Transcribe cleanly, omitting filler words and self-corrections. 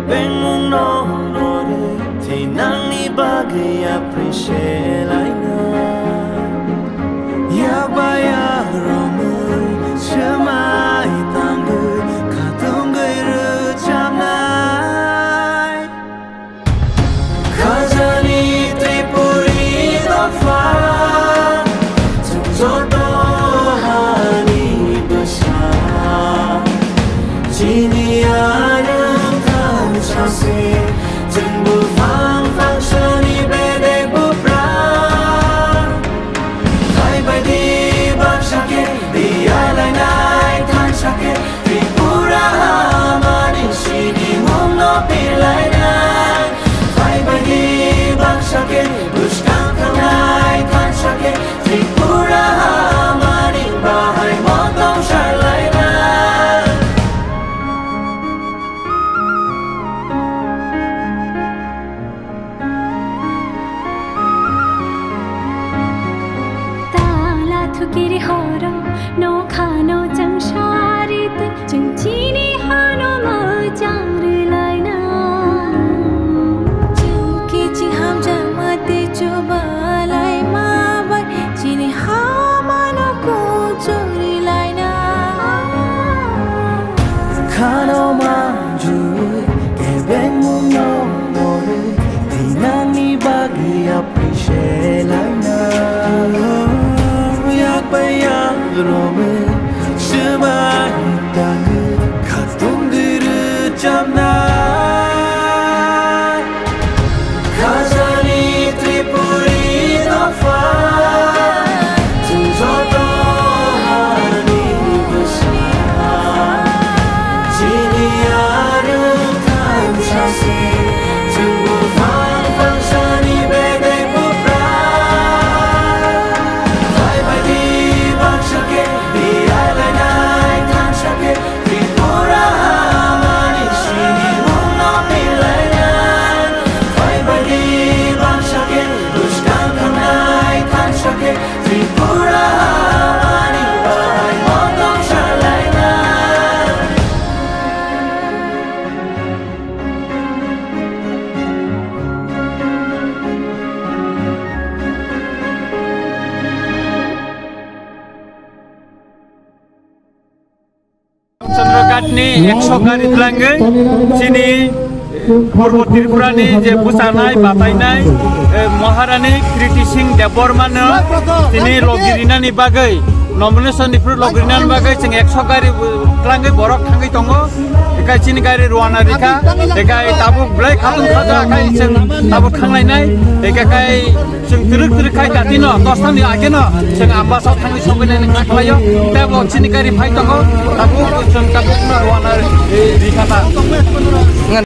bên mong nó thì nắng ni bagay appreciate lại na ya baya romai chamai tangu katung gai ru chamnai khazani tripuri da fa jodo hani basa chini aram kan chase jengbu fang fang shani bede bupra kai bai di bak shake di alai nai kan shake tripura mani shini mom no pilai nai kai bai di bak shake bushkan kanai kan shake tripura mani bahai motong shalai nai kiri hora no khano jang sharit jang chini hano ma jangri laina chuki chi ham jamate chubalai ma bai chini hamano ko chori laina khano ma ju ke ben mum no more dinani bagi appreciate laina Rome, Shema, Dagu, Katunguru, Jamnai, Kazani, Tripuri, Nafa, Tunzoto, Hani, Busa, Chini, Aru, Kan, Chasi, Tungu, Fang, Fang, Shani, Bede, Bupra, Fai, Badi, Shake, the island I can't shake it. Tripura, mani shini, won't not be like that. Five by the bank shake it. Bushkan kanai can't shake it. Tripura, mani by motong shalai na. Chandrakatni 100 gari tlange sini Purbo Tripura ni je busanai batainai Maharani Kriti Singh Deborman sini logirina ni bagai nomination ni pro logirina ni bagai sing 100 gari tlange borok thangai tongo ekai sini gari ruana rika ekai tabuk blai khatun khaja kai sing tabuk thanglai nai ekai sing truk kai datino tostan ni ageno sing ambas thangai songai ni khlayo tabo sini gari phai tongo tabuk sing tabuk ruana rika ta